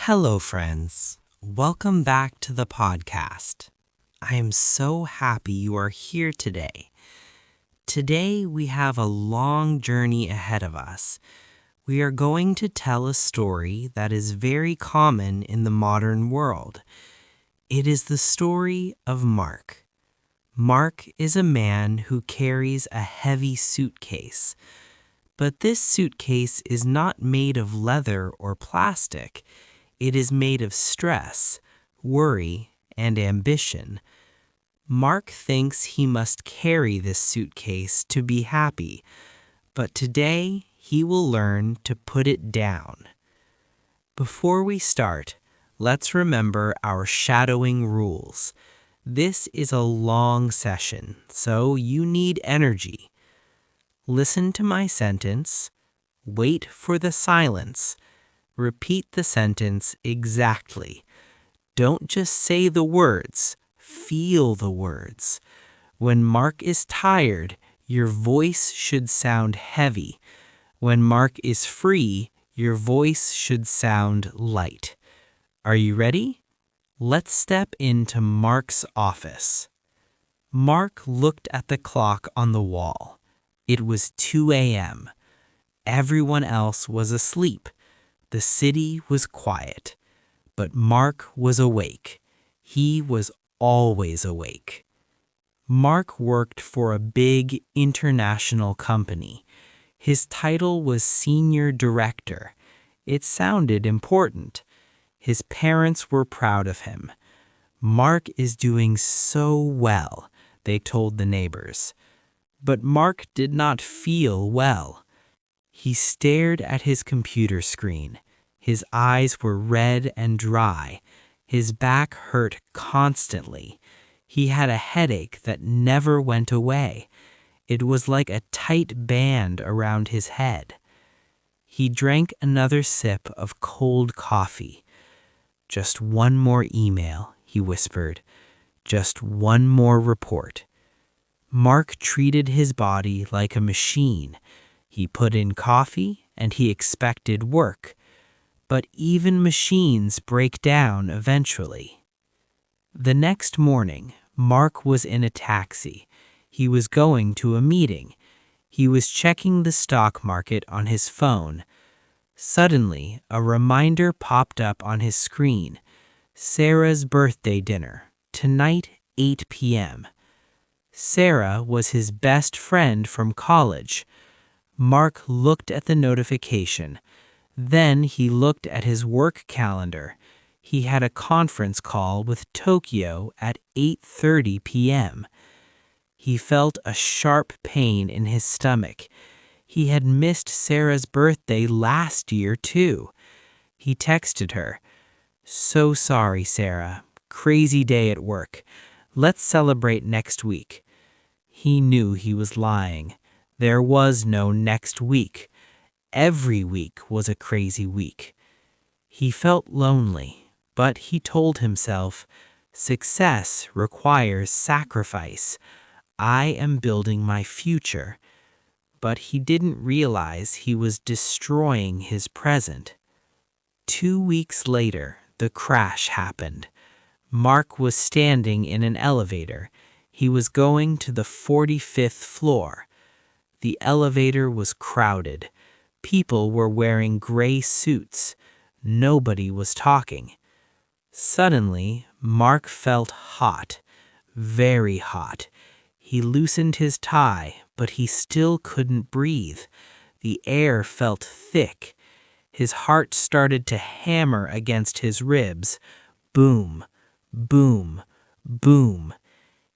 Hello, friends. Welcome back to the podcast. I am so happy you are here today. Today, we have a long journey ahead of us. We are going to tell a story that is very common in the modern world. It is the story of Mark. Mark is a man who carries a heavy suitcase. But this suitcase is not made of leather or plastic. It is made of stress, worry, and ambition. Mark thinks he must carry this suitcase to be happy, but today he will learn to put it down. Before we start, let's remember our shadowing rules. This is a long session, so you need energy. Listen to my sentence, wait for the silence. Repeat the sentence exactly. Don't just say the words, feel the words. When Mark is tired, your voice should sound heavy. When Mark is free, your voice should sound light. Are you ready? Let's step into Mark's office. Mark looked at the clock on the wall. It was 2 a.m. Everyone else was asleep. The city was quiet, but Mark was awake. He was always awake. Mark worked for a big international company. His title was Senior Director. It sounded important. His parents were proud of him. Mark is doing so well, they told the neighbors. But Mark did not feel well. He stared at his computer screen. His eyes were red and dry. His back hurt constantly. He had a headache that never went away. It was like a tight band around his head. He drank another sip of cold coffee. Just one more email, he whispered. Just one more report. Mark treated his body like a machine. He put in coffee and he expected work. But even machines break down eventually. The next morning, Mark was in a taxi. He was going to a meeting. He was checking the stock market on his phone. Suddenly, a reminder popped up on his screen. Sarah's birthday dinner, tonight 8 p.m. Sarah was his best friend from college. Mark looked at the notification. Then he looked at his work calendar. He had a conference call with Tokyo at 8:30 p.m. He felt a sharp pain in his stomach. He had missed Sarah's birthday last year, too. He texted her, "So sorry, Sarah. Crazy day at work. Let's celebrate next week." He knew he was lying. There was no next week. Every week was a crazy week. He felt lonely, but he told himself, success requires sacrifice. I am building my future. But he didn't realize he was destroying his present. 2 weeks later, the crash happened. Mark was standing in an elevator. He was going to the 45th floor. The elevator was crowded. People were wearing gray suits. Nobody was talking. Suddenly, Mark felt hot, very hot. He loosened his tie, but he still couldn't breathe. The air felt thick. His heart started to hammer against his ribs. Boom, boom, boom.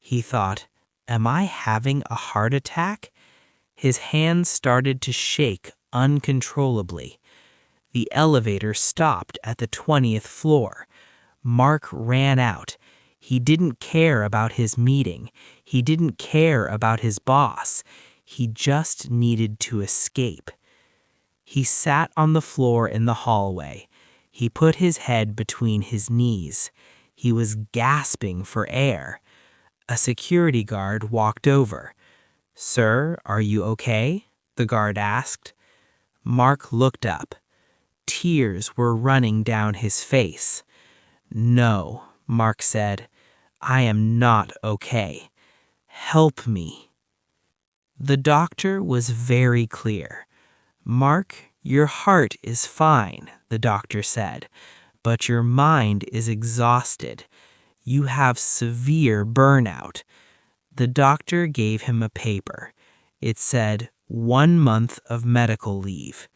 He thought, "Am I having a heart attack?" His hands started to shake uncontrollably. The elevator stopped at the 20th floor. Mark ran out. He didn't care about his meeting. He didn't care about his boss. He just needed to escape. He sat on the floor in the hallway. He put his head between his knees. He was gasping for air. A security guard walked over. "Sir, are you okay?" the guard asked. Mark looked up. Tears were running down his face. "No," Mark said. "I am not okay. Help me." The doctor was very clear. "Mark, your heart is fine," the doctor said, "but your mind is exhausted. You have severe burnout." The doctor gave him a paper. It said 1 month of medical leave.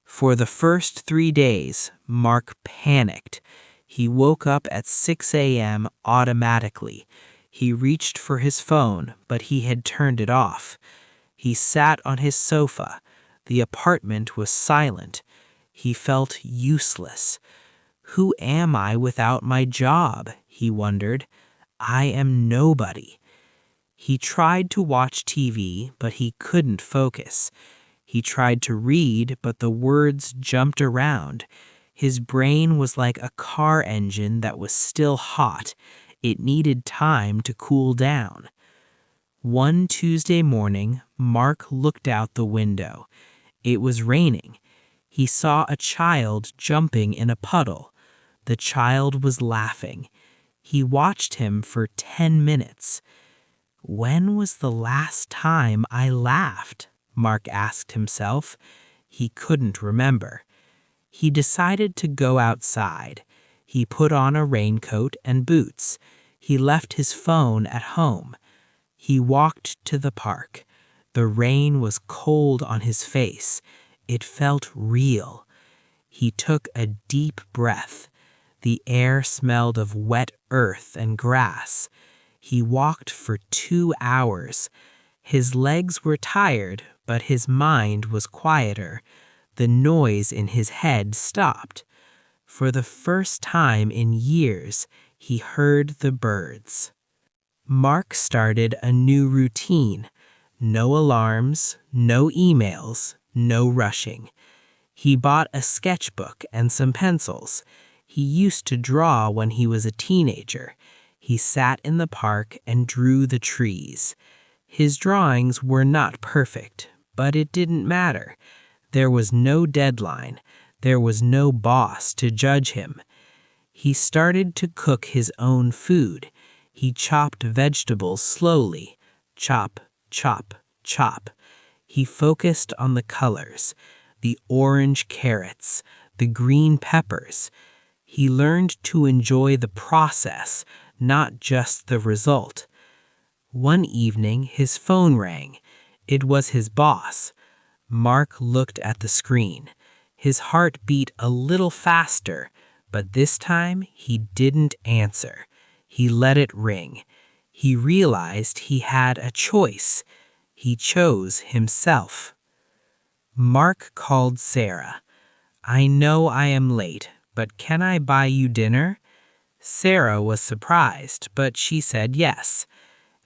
For the first 3 days, Mark panicked. He woke up at 6 a.m. automatically. He reached for his phone, but he had turned it off. He sat on his sofa. The apartment was silent. He felt useless. "Who am I without my job?" he wondered. "I am nobody." He tried to watch TV, but he couldn't focus. He tried to read, but the words jumped around. His brain was like a car engine that was still hot. It needed time to cool down. One Tuesday morning, Mark looked out the window. It was raining. He saw a child jumping in a puddle. The child was laughing. He watched him for 10 minutes. "When was the last time I laughed?" Mark asked himself. He couldn't remember. He decided to go outside. He put on a raincoat and boots. He left his phone at home. He walked to the park. The rain was cold on his face. It felt real. He took a deep breath. The air smelled of wet earth and grass. He walked for 2 hours. His legs were tired, but his mind was quieter. The noise in his head stopped. For the first time in years, he heard the birds. Mark started a new routine. No alarms, no emails, no rushing. He bought a sketchbook and some pencils. He used to draw when he was a teenager. He sat in the park and drew the trees. His drawings were not perfect, but it didn't matter. There was no deadline. There was no boss to judge him. He started to cook his own food. He chopped vegetables slowly. Chop, chop, chop. He focused on the colors, the orange carrots, the green peppers. He learned to enjoy the process, not just the result. One evening, his phone rang. It was his boss. Mark looked at the screen. His heart beat a little faster, but this time he didn't answer. He let it ring. He realized he had a choice. He chose himself. Mark called Sarah. "I know I am late, but can I buy you dinner?" Sarah was surprised, but she said yes.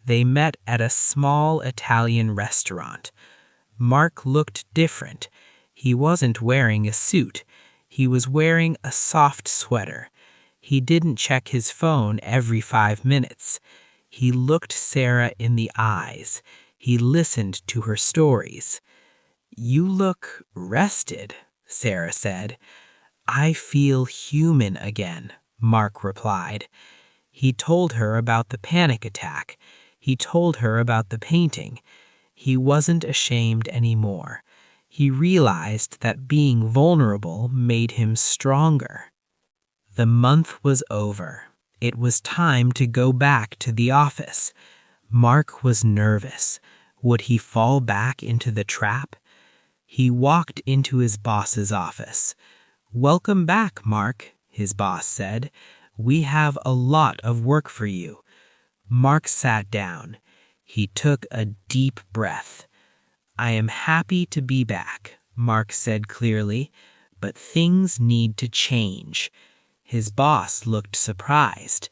They met at a small Italian restaurant. Mark looked different. He wasn't wearing a suit. He was wearing a soft sweater. He didn't check his phone every 5 minutes. He looked Sarah in the eyes. He listened to her stories. "You look rested," Sarah said. "I feel human again," Mark replied. He told her about the panic attack. He told her about the painting. He wasn't ashamed anymore. He realized that being vulnerable made him stronger. The month was over. It was time to go back to the office. Mark was nervous. Would he fall back into the trap? He walked into his boss's office. "Welcome back, Mark," his boss said. "We have a lot of work for you." Mark sat down. He took a deep breath. "I am happy to be back," Mark said clearly, "but things need to change." His boss looked surprised.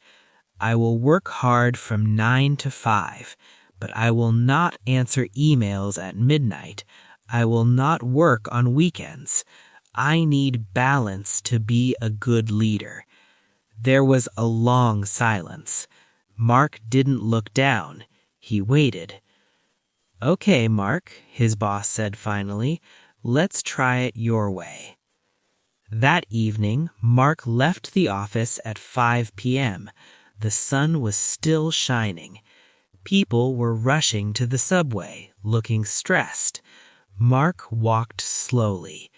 "I will work hard from 9 to 5, but I will not answer emails at midnight. I will not work on weekends. I need balance to be a good leader." There was a long silence. Mark didn't look down. He waited. "Okay, Mark," his boss said finally. "Let's try it your way." That evening, Mark left the office at 5 p.m. The sun was still shining. People were rushing to the subway, looking stressed. Mark walked slowly.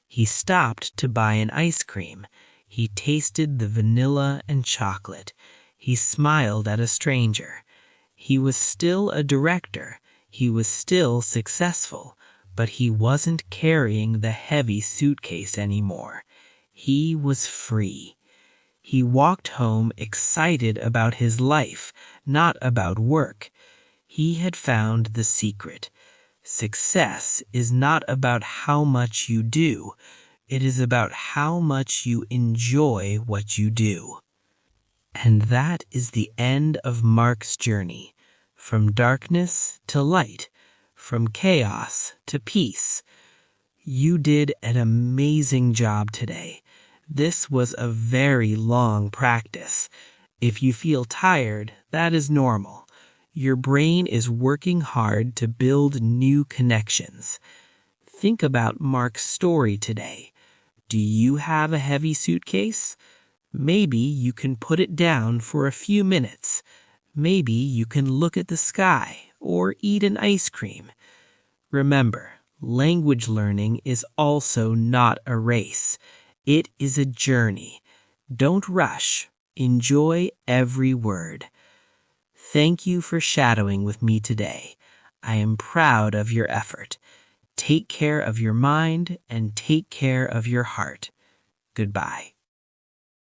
He stopped to buy an ice cream. He tasted the vanilla and chocolate. He smiled at a stranger. He was still a director. He was still successful, but he wasn't carrying the heavy suitcase anymore. He was free. He walked home excited about his life, not about work. He had found the secret. Success is not about how much you do. It is about how much you enjoy what you do. And that is the end of Mark's journey. From darkness to light, from chaos to peace. You did an amazing job today. This was a very long practice. If you feel tired, that is normal. Your brain is working hard to build new connections. Think about Mark's story today. Do you have a heavy suitcase? Maybe you can put it down for a few minutes. Maybe you can look at the sky or eat an ice cream. Remember, language learning is also not a race. It is a journey. Don't rush. Enjoy every word. Thank you for shadowing with me today. I am proud of your effort. Take care of your mind and take care of your heart. Goodbye.